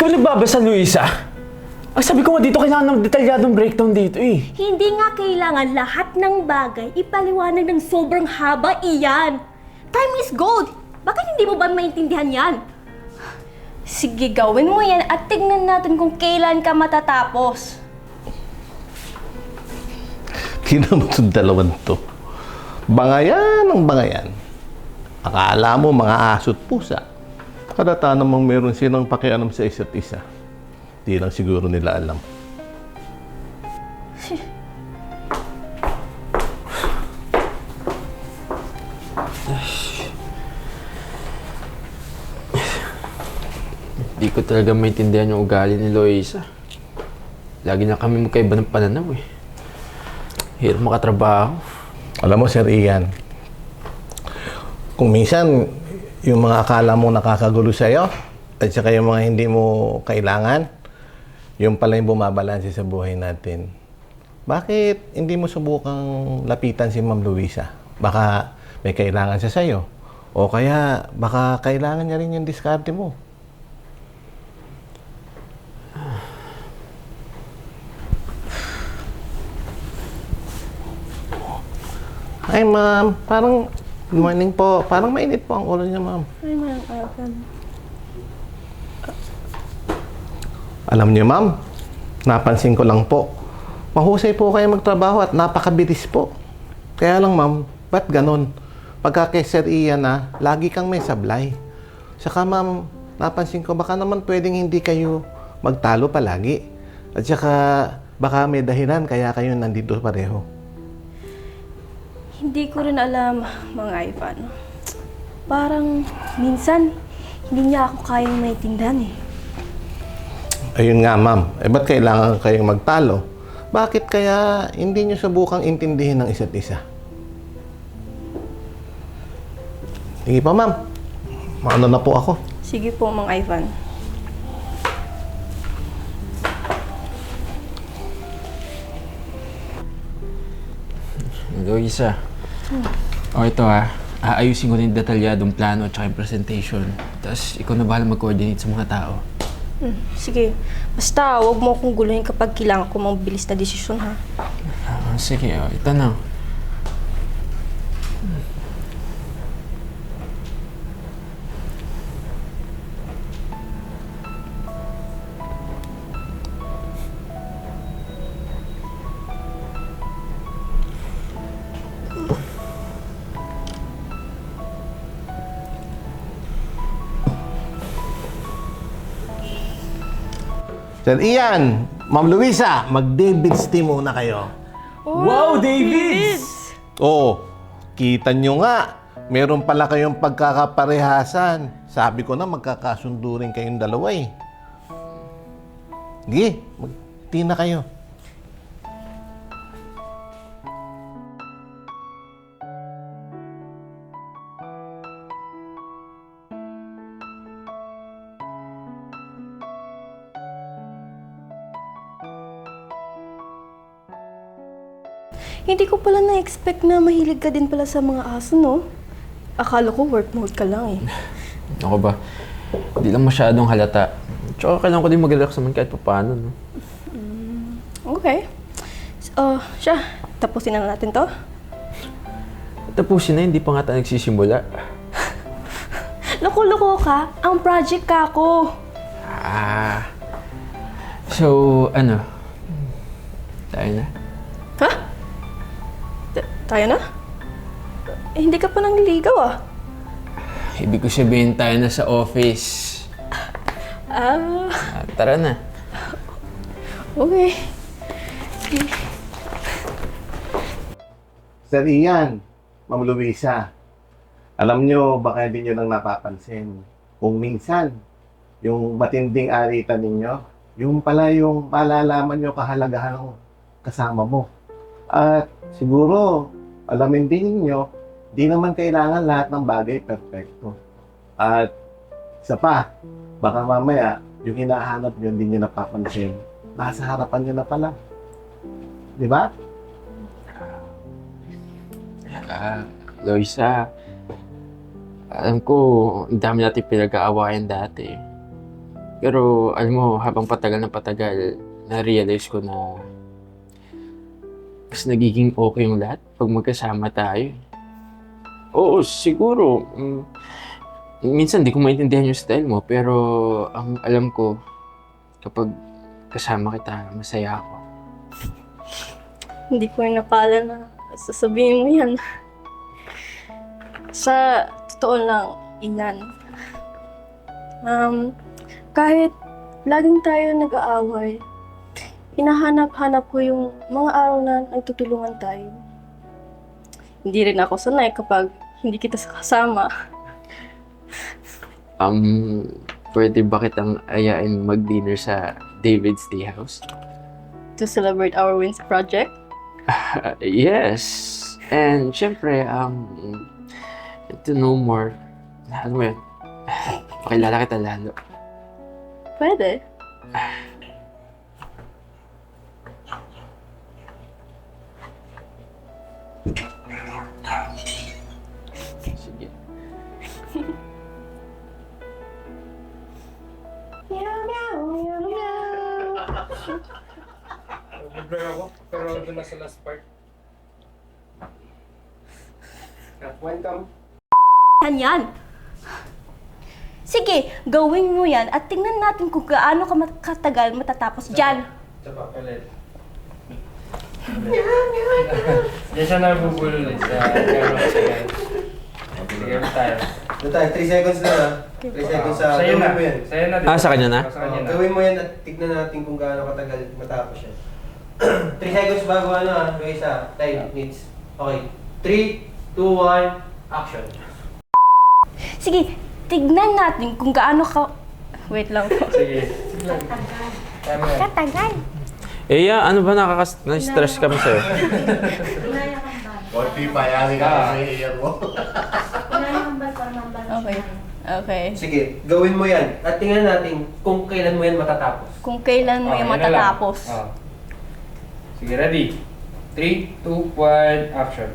Ikaw nagbabasa, Luisa? Ang sabi ko nga dito, kailangan ng detalyadong breakdown dito eh. Hindi nga kailangan lahat ng bagay ipaliwanag ng sobrang haba, Ian. Time is gold. Bakit hindi mo ba maintindihan yan? Sige, gawin mo yan at tignan natin kung kailan ka matatapos. Kino mo itong dalawan to? Bangayan ang bangayan. Akala mo mga aso't pusa. Kadata namang meron silang pakialam sa isa't isa. Di lang siguro nila alam. Hindi ko talaga maintindihan yung ugali ni Luisa. Lagi na kami magkaiba ng pananaw eh. Hirap makatrabaho. Alam mo, Sir Ian, kung minsan yung mga akala mo nakakagulo sa'yo at saka yung mga hindi mo kailangan, yung pala yung bumabalanse sa buhay natin. Bakit hindi mo subukang lapitan si Ma'am Luisa? Baka may kailangan siya sa'yo. O kaya baka kailangan niya rin yung diskarte mo. Hi, Ma'am. Parang, good morning po. Parang mainit po ang ulo niya, Ma'am. Ay, Manang Ivan. Alam niyo, Ma'am, napansin ko lang po. Mahusay po kayo magtrabaho at napakabilis po. Kaya lang, Ma'am, ba't ganon? Pagka kay Sir Ian na, lagi kang may sablay. Saka, Ma'am, napansin ko, baka naman pwedeng hindi kayo magtalo palagi. At saka, baka may dahilan kaya kayo nandito pareho. Hindi ko rin alam, mga Ivan. Parang minsan, hindi niya ako kayang maintindihan eh. Ayun nga, Ma'am. Ba't kailangan kayong magtalo? Bakit kaya hindi nyo subukang intindihin ng isa't isa? Sige pa, Ma'am. Maano na po ako. Sige po, mga Ivan. Luisa. O ito aayusin ko na yung detalyadong plano at saka yung presentation. Tapos ikaw na bahala mag-coordinate sa mga tao. Sige. Basta, huwag mo akong guluhin kapag kailangan ko mabilis na desisyon, ha? Sige, ito na. Sir Ian, Ma'am Luisa, mag-David's team muna kayo. Wow, David! Oo, kita nyo nga. Meron pala kayong pagkakaparehasan. Sabi ko na magkakasundo rin kayong dalawa eh. Sige, mag-team na kayo. Hindi ko pala na-expect na mahilig ka din pala sa mga aso, no? Akala ko work mode ka lang eh. Ako ba? Hindi lang masyadong halata. Tsaka kailangan ko din mag-relax naman kahit paano, no? Okay. So, siya, tapusin na natin to. Tapusin na, hindi pa nga tayo nagsisimula. Loko-loko ka, ang project ka ako. So, ano? Tayo na? Ha? Tayo na? Eh, hindi ka pa nangliligaw ah. Ibig ko sabihin tayo na sa office. Tara na. Okay. Sir Ian, Ma'am Luisa, alam nyo, baka hindi nyo lang napapansin. Kung minsan, yung matinding aritan ninyo, yung pala yung malalaman nyo kahalagahan ng kasama mo. At siguro, alamin din ninyo, di naman kailangan lahat ng bagay perfecto. At isa pa, baka mamaya, yung hinahanap nyo, hindi nyo napapansin. Nasa harapan nyo na pala. Di ba? Loisa, alam ko, ang dami natin pinag-aawayan dati. Pero alam mo, habang patagal na patagal, na-realize ko na mas nagiging okay yung lahat pag magkasama tayo. Oo, siguro. Minsan di ko maintindihan yung style mo, pero ang alam ko, kapag kasama kita, masaya ako. Hindi ko rin nakala na sasabihin mo yan. Sa totoo lang, Ilan. Kahit laging tayo nag-aaway, hinahanap-hanap ko yung mga araw na nagtutulungan tayo. Hindi rin ako sanay kapag hindi kita kasama. Pwede ba kitang ayain mag-dinner sa David's Tea House? To celebrate our wins project. Yes. And syempre, to know more. Ano mo yun? Pakilala kita lalo. Pwede. Sige. Problema ko, pero doon na sa last part. Welcome. Yan. Sige, gawin mo yan at tingnan natin kung gaano ka katagal matatapos dyan. Ito pa, ulit. Diyan siya nabubulol sa camera sa guys. Sige, tayo. Doon tayo, 3 seconds na ha. 3 seconds sa Sa'yo na. gawin mo yan. Sa'yo na. Sa kanya na? Sa kanya na. Gawin mo yan at tignan natin kung gaano katagal matapos yan. 3 seconds bago ano ha, yung isa. Time needs. Okay. 3, 2, 1, action. Sige, tignan natin kung gaano ka... Wait lang po. Sige. Tama yan. Katagal. Ano ba na-stress kami sa'yo? Konti pa, yari ka sa iyan mo. Okay. Okay. Sige, gawin mo yan. At tingnan natin kung kailan mo yan matatapos. Kung kailan mo yung Yan na lang. matatapos. Sige, ready? 3, 2, 1, action.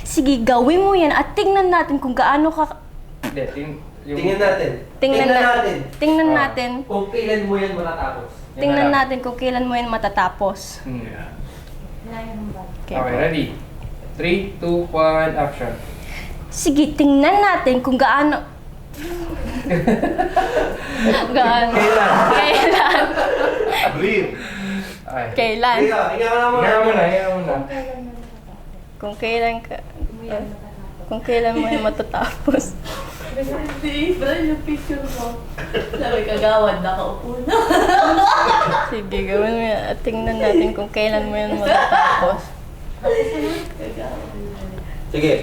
Sige, gawin mo yan at tingnan natin kung gaano ka... Hindi, Tingnan natin. Tingnan natin. Tingnan Ah. natin. Kung kailan mo yan matatapos. Tingnan natin kung kailan mo yan matatapos. Okay, ready? 3, 2, 1, action. Sige, tingnan natin kung gaano... gaano... Kailan? Breathe. Okay. Kailan? Hinga ka na muna. Hinga mo na. Kung kailan ka... Kung kailan mo yan matatapos. Hindi, pala yung picture mo. Sabi, kagawad, nakaupo na. Sige, gawin mo yan at tingnan natin kung kailan mo yan matatapos. Sige.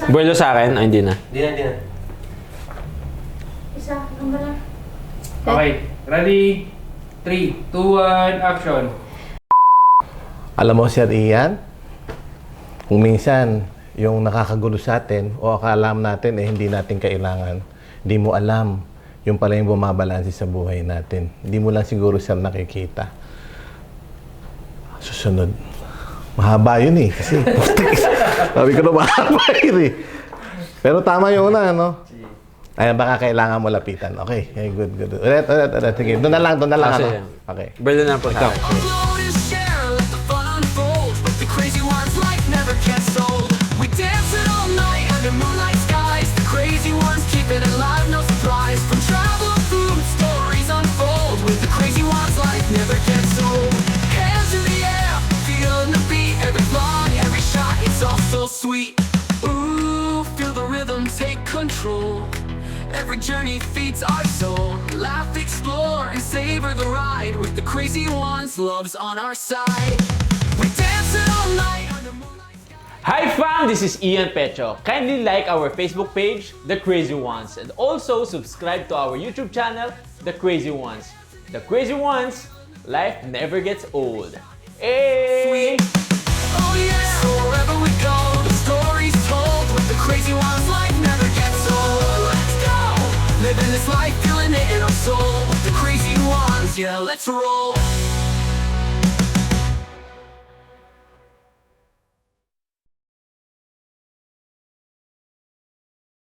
Buwelo sa akin? Ay, hindi na. Hindi na. Isa, ang bala. Okay, ready? 3, 2, 1, action. Alam mo, Sir Ian, kung minsan yung nakakagulo sa atin o akala natin hindi natin kailangan, hindi mo alam yung pala yung bumabalansi sa buhay natin. Hindi mo lang siguro, Sir, nakikita. Susunod. Mahaba yun eh. Kasi, sabi ko na mahaba yun eh. Pero tama yung una, no? Ay, baka kailangan mo lapitan. Okay, good. Ulit. Sige, doon na lang. Sige. Okay. Buwelo na po sa akin. Upload and share, let the fun unfold. With the crazy ones, life never gets old. We dance it all night under moonlight skies. The crazy ones keep it alive, no surprise. From travel, food, stories unfold. With the crazy ones, life never gets old. Hands in the air, feeling the beat. Every flaw, every shot, it's all so sweet. Ooh, feel the rhythm take control. Every journey feeds our soul. Laugh, explore, and savor the ride. With the crazy ones, love's on our side. We dance it all night under moonlight sky. Hi fam, this is Ian Pecho. Kindly like our Facebook page, The Crazy Ones, and also subscribe to our YouTube channel, The Crazy Ones. The Crazy Ones, life never gets old. Hey! Oh yeah, so wherever we go, the story's told. With the crazy ones, life never gets old. Let's go, living this life, feeling it in our soul. With the crazy ones, yeah, let's roll.